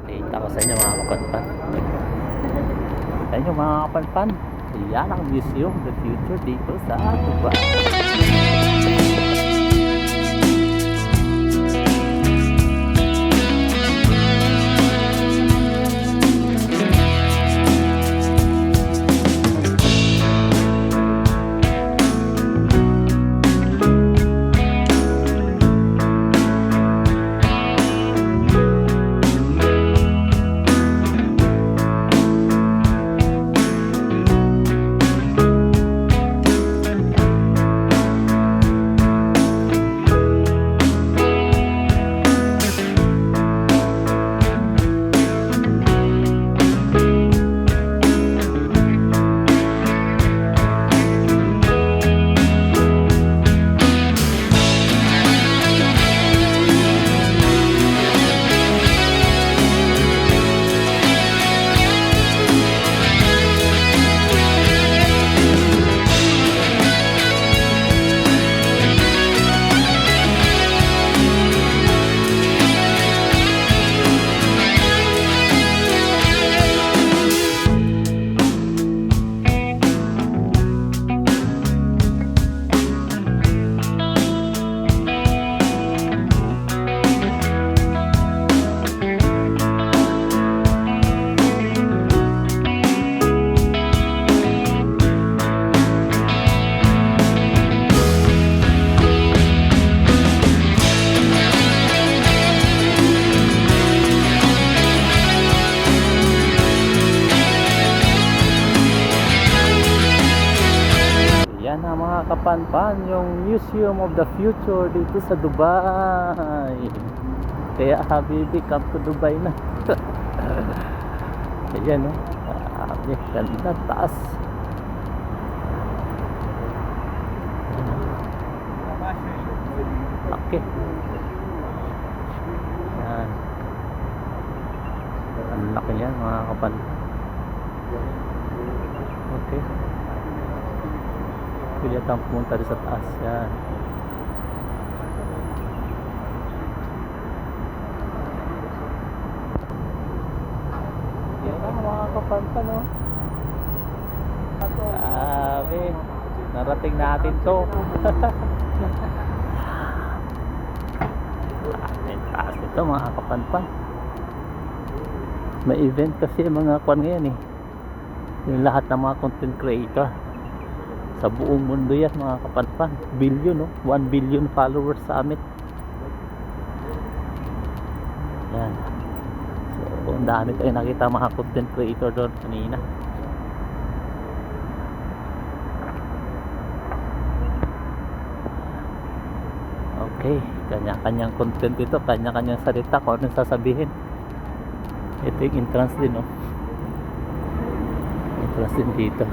Kita ko sa inyo mga kapanpan. Sa inyo mga kapanpan, yan ang Museum of the Future dito sa Dubai. Yan na mga kapanpan, yung Museum of the Future dito sa Dubai. Kaya habibi, come to Dubai na. Ayan o, ganda, taas. Okay. Yan. Ang laki yan mga kapanpan. Okay. Pili atang pumunta rin sa taas yan. Yan ang mga kapanpan, no? Grabe, narating natin to. Ang taas ito mga kapanpan. May event kasi mga kwan ngayon eh, yung lahat ng mga content creator sa buong mundo yan mga kapanpan. Billion, no? 1 billion followers summit. Yan. So ang dami tayo nakita mga content creator doon kanina. Okay, kanya-kanyang content ito, kanya-kanyang salita kung anong sasabihin. Ito yung entrance din, no? Entrance din dito.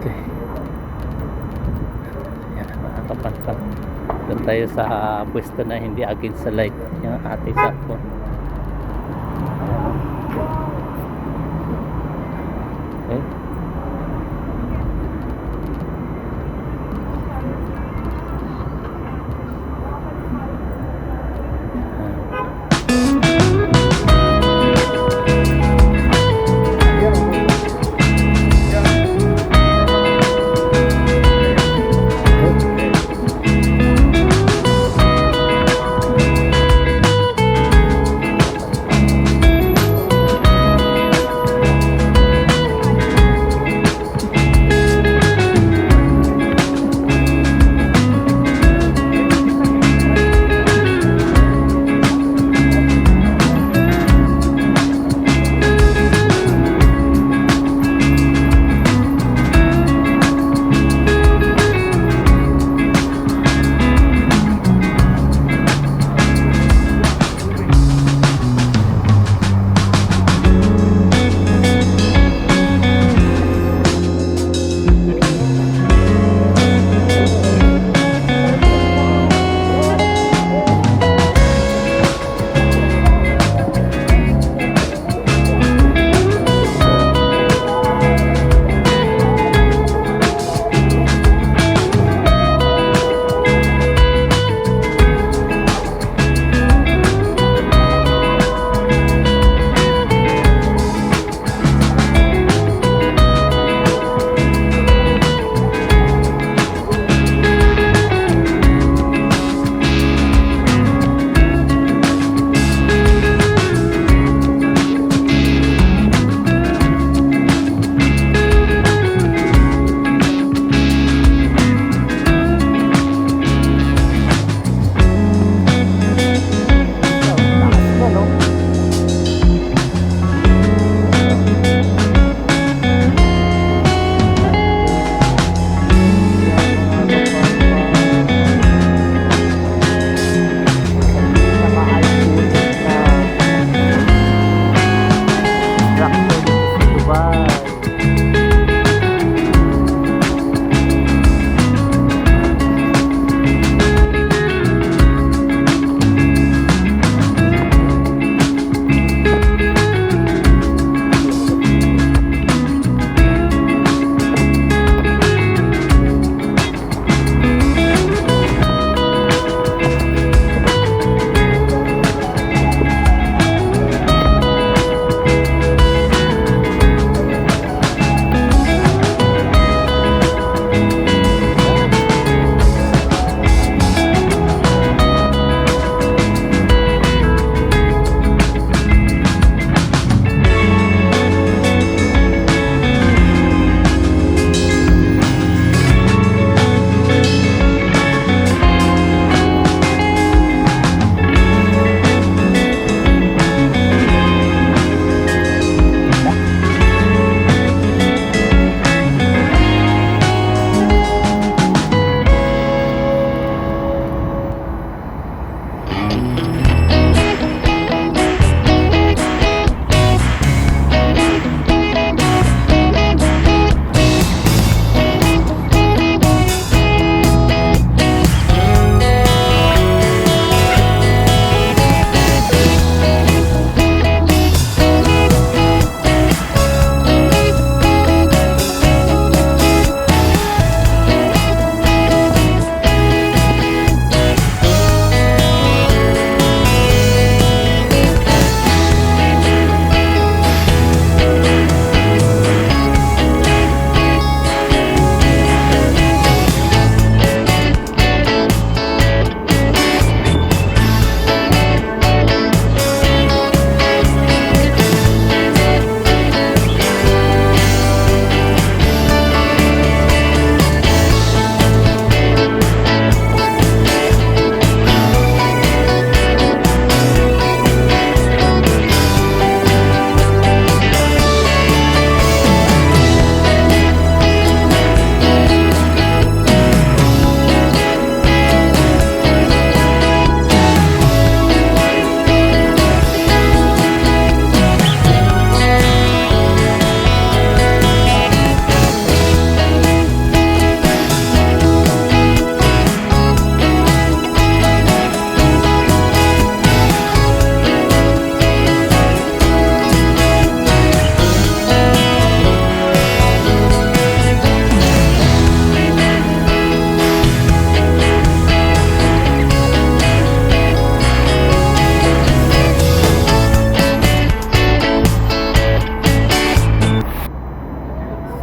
Okay. Yan mga kapanpan. Doon tayo sa pwesto na hindi against sa light. Yung ate sa po. Okay.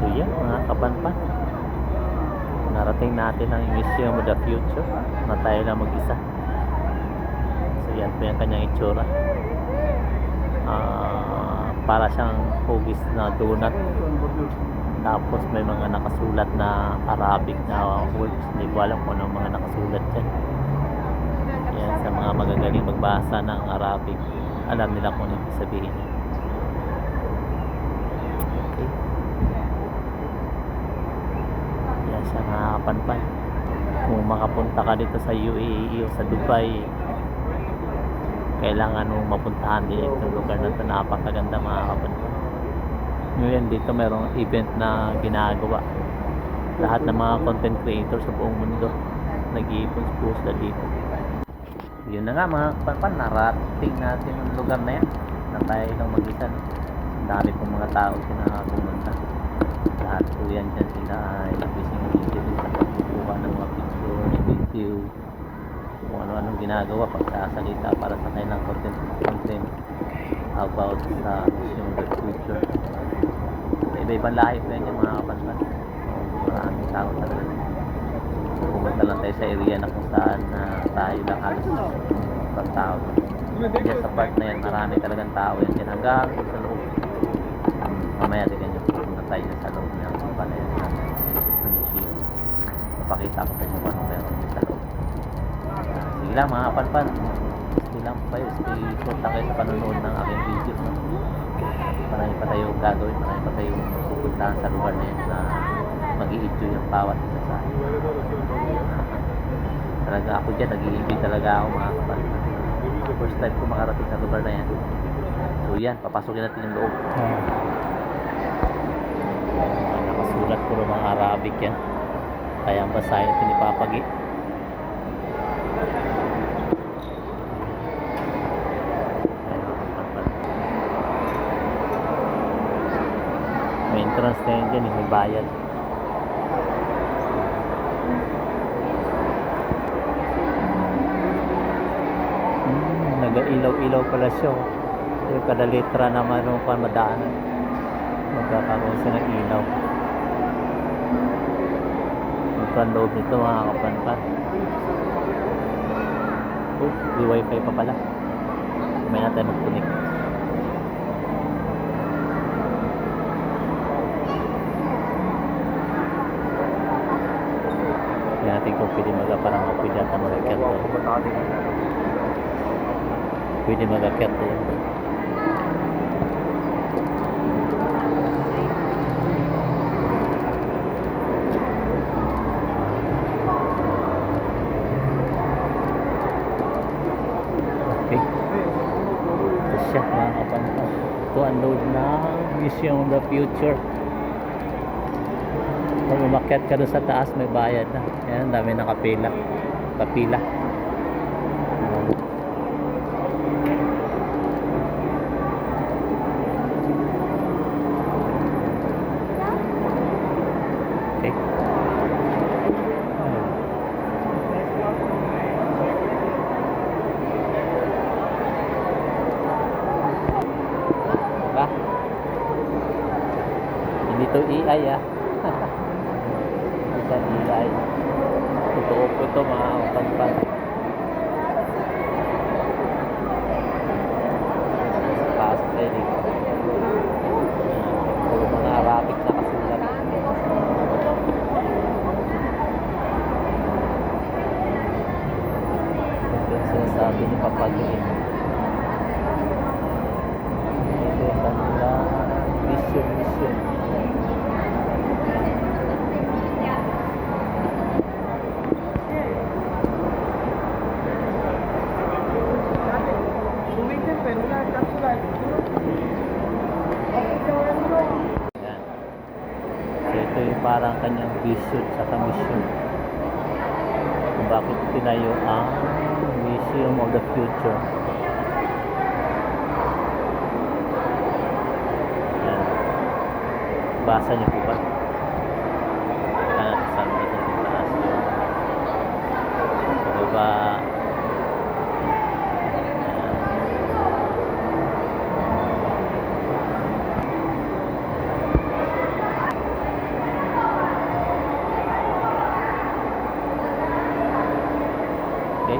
So yan mga kapanpan, narating natin ang Museum of the Future na tayo lang mag-isa. So yan po yung kanyang itsura. Para siyang hugis na donut, tapos may mga nakasulat na Arabic na words. Hindi ko alam kung anong mga nakasulat dyan. Yan, sa mga magagaling magbasa ng Arabic, alam nila kung ano ibig sabihin. Okay. Yan siya mga kapanpan. Kung makapunta ka dito sa UAE o sa Dubai, kailangan mong mapuntahan din itong lugar na ito. Napakaganda mga kapanpan. Ngayon dito mayroong event na ginagawa. Lahat ng mga content creators sa buong mundo nag-iipon po sila dito. Yun na nga mga kapanpan, narating natin ang lugar na yan na tayo lang mag-isa. Ang dami pong mga tao pumunta. Lahat po yan dyan sila ay busy sa pagkukuha ng mga picture, video, kung ano-anong ginagawa, pagsasalita para sa kanilang content about sa Museum of the Future. Iba-ibang lahi po yan yung mga kapanpan. Maraming tao talaga. Pumunta lang tayo sa area na kung saan tayo lang halos pag tao. Diyan sa part na yan, marami talagang tao yan dyan hanggang sa loob. Mamaya din ganyan, pumunta tayo sa loob ng palayan natin ng museum. Papakita ko sa inyo kung anong meron sa loob. Sige lang mga kapanpan, sige lang po kayo, stay put na kayo sa panonood ng aking video. Marami pa tayong gagawin, marami pa tayong pupuntahan sa lugar na yun na mag-i-enjoy yung bawat isa sa akin. Talaga ako dyan, nag-i-enjoy talaga ako mga kapanpan. First time ko makarating sa lugar na yan. So yan, papasukin natin yung loob. Nakasulat puro mga Arabic yan. Kaya ang basahin natin ni Papagi. May entrance na yun dyan, may bayad. Nag-ilaw-ilaw pala siya. Yung kada letra na mayroon pa madaanan, magkakaroon siya ng ilaw. Ang loob nito mga kapanpan. May wifi pa pala. May natin mag-connect. Natin kung pwede parang pwede natin mag-akyat doon. Pwede mag-akyat doon. siya mga kapanpan. To unload na Museum of the Future. Pag umakyat ka doon sa taas, may bayad na. Ayan, dami nakapila. Kapila. Okay. Diba? Hindi to AI Isa AI. Totoo po ito mga kapanpan. Pasok tayo dito. Puro mga Arabic na kasulat. Ito yung sinasabi ni Papagin. Ito yung kanila mission. Yan. So ito yung parang kanyang vision sa mission. Kung bakit tinayo ang Museum of the Future. Yan. Basa niyo po ba? Saan ba sa taas? Sa baba. Okay.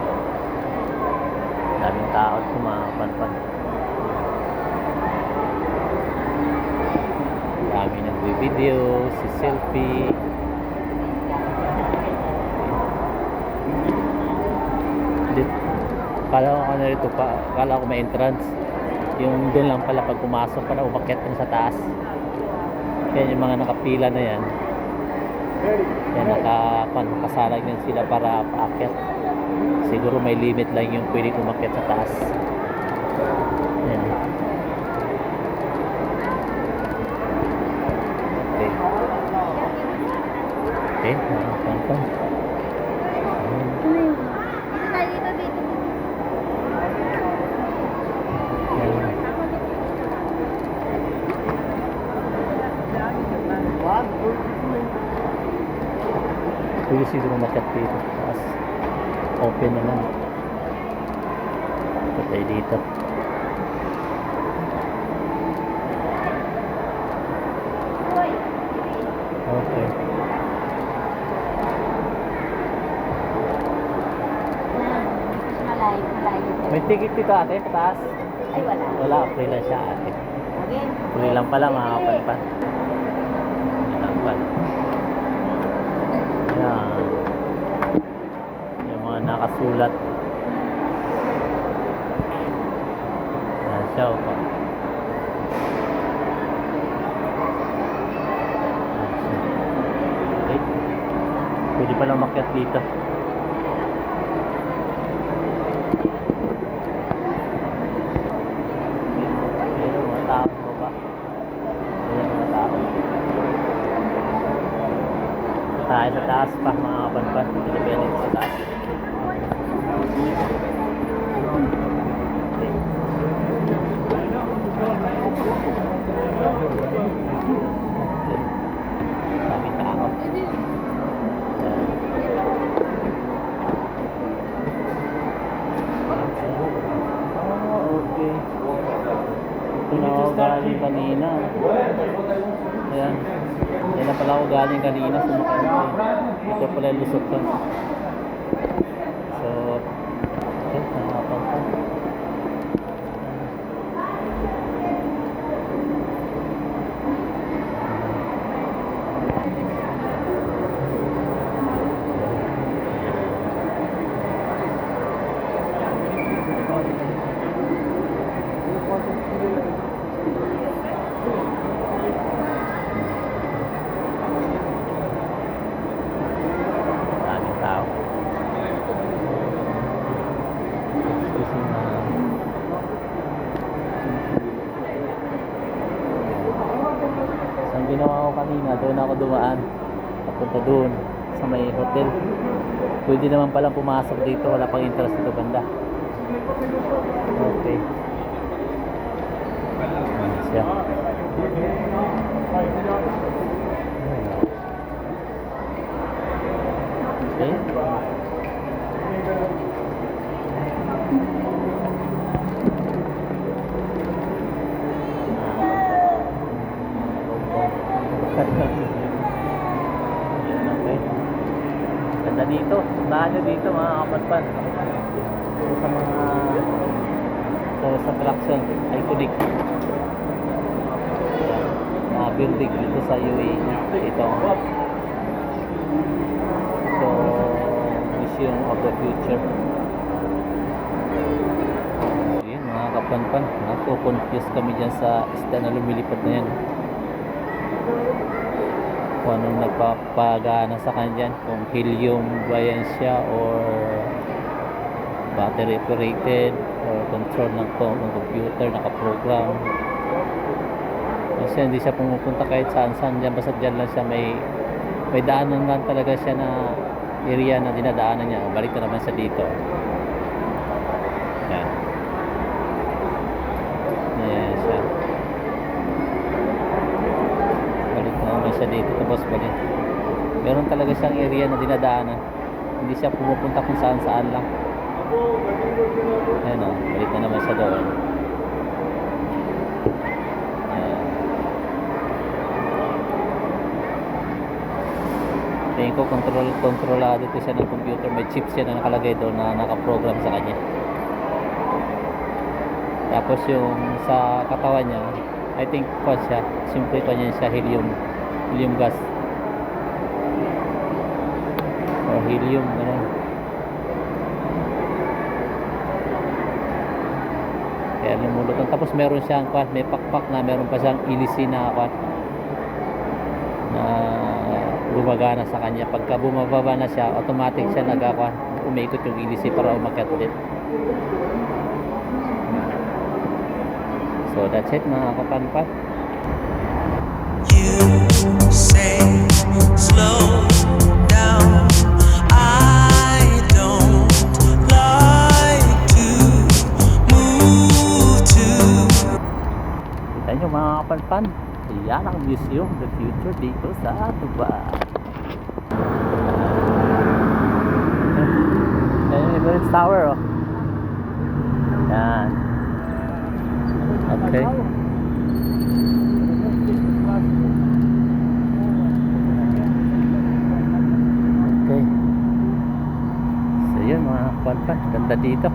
Daming tao at kumapanpan. Dami nagwi-video, si selfie. Kala ko ano rito pa, kala ko may entrance. Yung doon lang pala pag pumasok para umakyat dun sa taas. Yan yung mga nakapila na yan. Yan nakasalag yan sila para paakyat. Siguro may limit lang yung pwede umakyat sa taas. Yan. Okay. Okay, nakapantang. Pwede siguro umakyat dito. Taas. Open naman. Patay dito. Okay. May ticket dito ate, pataas? Ay, wala. Wala, free lang siya ate. Okay. Free lang pala mga kapanpan. Free lang pala. Ayan. Yung mga nakasulat. Ayan siya o pa. Okay. Pwede palang makyat dito. Ayan mga tao ba? Ayan mga tao. Tayo sa taas pa mga kapanpan. Pinipilit sa taas. Dami tao. Okay. Ito na ako galing kanina. Ayan. Yan na pala ako galing kanina. Sumakay. Ito pala yung lusot ko. So, okay. Nakapagpa. Daming tao. Kasi doon ako dumaan. Papunta doon sa may hotel. Pwede naman palang pumasok dito. Wala pang interest dito banda. Okay. Ayan siya. Okay. Okay. Ganda dito. Puntahan nyo dito mga kapanpan. Ito sa mga tourist attraction. Iconic. Mga building dito sa UAE. Ito Museum of the Future. Ayan mga kapanpan. Nako-confuse kami dyan sa isda na lumilipad na yan. Kung anong nagpapagana sa kanya dyan, kung helium ba yan siya or battery operated or control ng computer, nakaprogram. Kasi hindi siya pumupunta kahit saan dyan, basta dyan lang siya may daanan lang talaga siya na area na dinadaanan niya. Balik na naman siya dito. Yan. Yan siya. Balik na naman siya dito, tapos balik. Meron talaga siyang area na dinadaanan. Hindi siya pumupunta kung saan lang. Ayan o, balik na naman siya doon. Tingin ko kontrolado ito siya ng computer. May chip siya na nakalagay doon na nakaprogram sa kanya. Tapos yung sa katawan niya, I think kwan siya, simple pa niya siya helium gas or helium gano'n. Kaya lumulutang. Tapos meron siyang kwan, may pakpak na meron pa siyang ilisi na kwan na gumagana sa kanya. Pagka bumababa na siya, automatic siya nagkakwan, umikot yung ilisi para umakyat ulit. So that's it mga kapanpan. You say slow down. I don't like to move too. Kita nyo mga kapanpan, yan ang Museum of the Future dito sa Dubai. Ayan yung Emirates Tower oh. Yan. Okay. Okay. So yun mga kapanpan, ganda dito.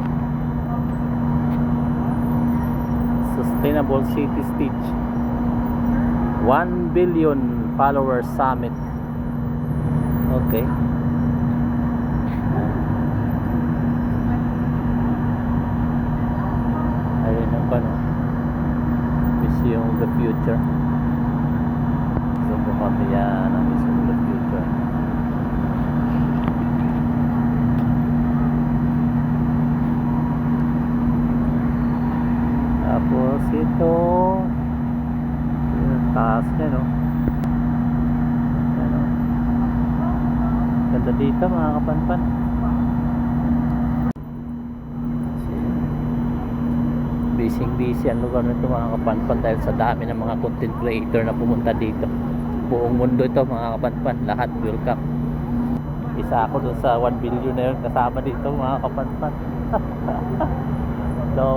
Sustainable City Stage. 1 billion followers summit. Okay. Ayun ang ano, Museum of the Future. So pumunta yan ang Museum of the Future. Tapos ito yung taas niya no. Ano, ganda dito mga kapanpan. Busy ang lugar nito mga kapanpan dahil sa dami ng mga content creator na pumunta dito. Buong mundo ito mga kapanpan, lahat welcome. Isa ako dun sa 1 billion na yun, kasama dito mga kapanpan. The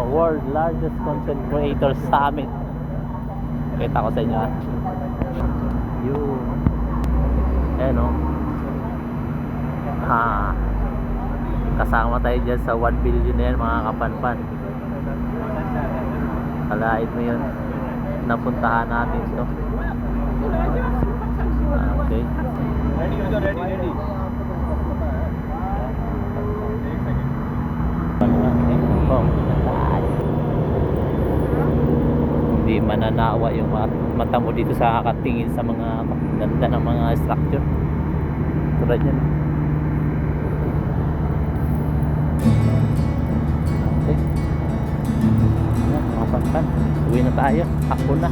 world largest content creator summit. Kita ko sa inyo ha. Yun. Ayan o. Kasama tayo dyan sa 1 billion na yan mga kapanpan. Kalain mo yun, napuntahan natin ito. Okay. Ready. Hindi mananawa yung mata mo dito sa kakatingin sa mga ganda ng mga structure. Tulad yan. Okay. Mga panpan, uwi na tayo. Hapon na.